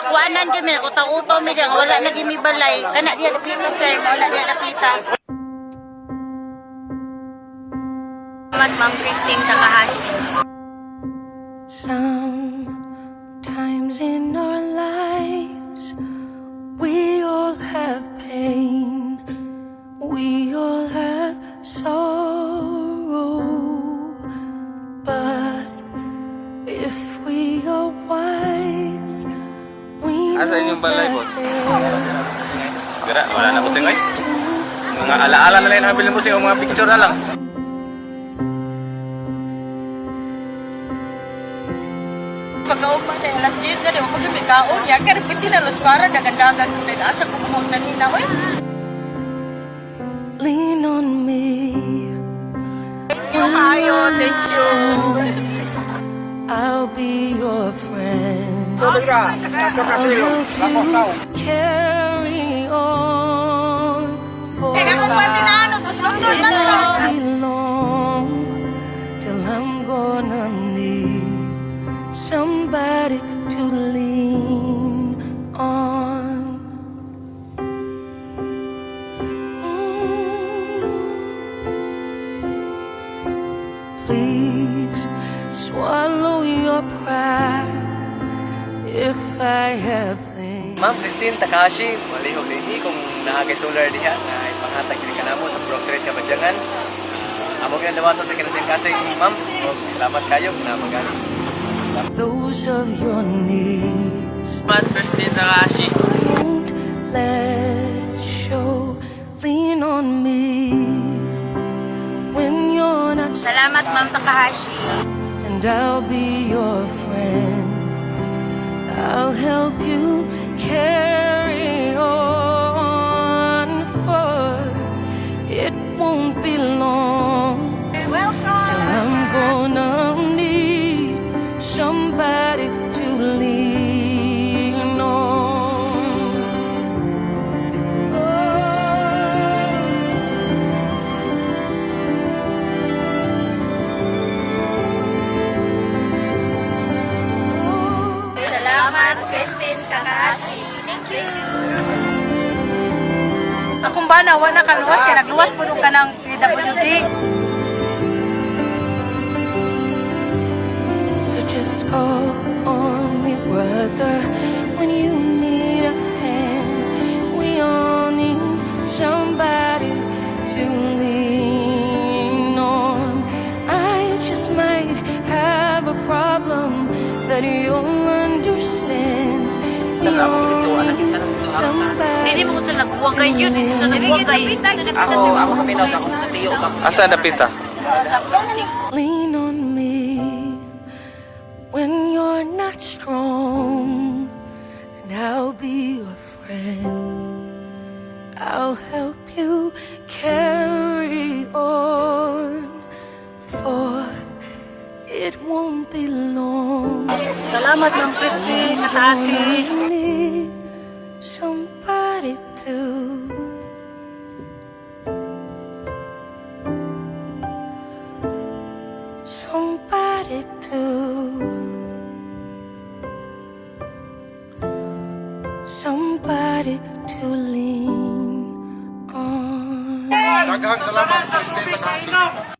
kuanan dyan, may utang-utang mi dyan, wala na gimibalay. Kana diya lapita, sir, wala diya lapita. Salamat, Ma'am Christine Takahashi. Sometimes in our lives, we all have pain, we all have sorrow, but if we are wise, we Asa inyong balay, boss? know Gara, wala na busing guys. Mga alaala na lang nabil ng busing o mga picture na lang. Pagkauman na alas 10 na rin, ako may kaon. Yan ka rin piti na los para, dagandagan mo. Nag-asa ko kumang sa nina. Uy, lean on me. thank you kayo, thank you. I'll be your friend. I'll help you carry on. For Kaya kung pati na ano, mas london man ito. be long till I'm gonna need somebody to lean on. Please swallow your pride if I have things. Ma'am Christine Takahashi, malihog din kung naagay solar diha na ipanghatag kini kanamo sa progress nga badyangan. Amo ginadawaton sa kinasing-kasing ma'am. Salamat kayo na magani. Those of your needs. Ma'am Christine Takahashi. Don't let show. Lean on me when you're not. Salamat, Ma'am Takahashi. And I'll be your friend. I'll help you carry on, for it won't be long till I'm gonna need somebody to lean on. Salamat, Christine Takahashi. Thank you. Akong ba na, wala ka luwas, kaya nagluwas po nung ka ng PWD. So just call on me, brother, when you need a hand. We all need somebody to lean on. I just might have a problem that you'll understand. We all need somebody. Hindi mo kung saan nagbuwag kayo yun. Hindi sa nagbuwag kayo. Ako kaminaw sa akong tiyo ka. Asa napita? Lean on me when you're not strong, and I'll be your friend. I'll help you carry on, for it won't be long. Salamat, Ma'am Christine Takahashi. I need somebody to. Somebody to. Somebody to lean on. Daghang salamat sa Christine Takahashi.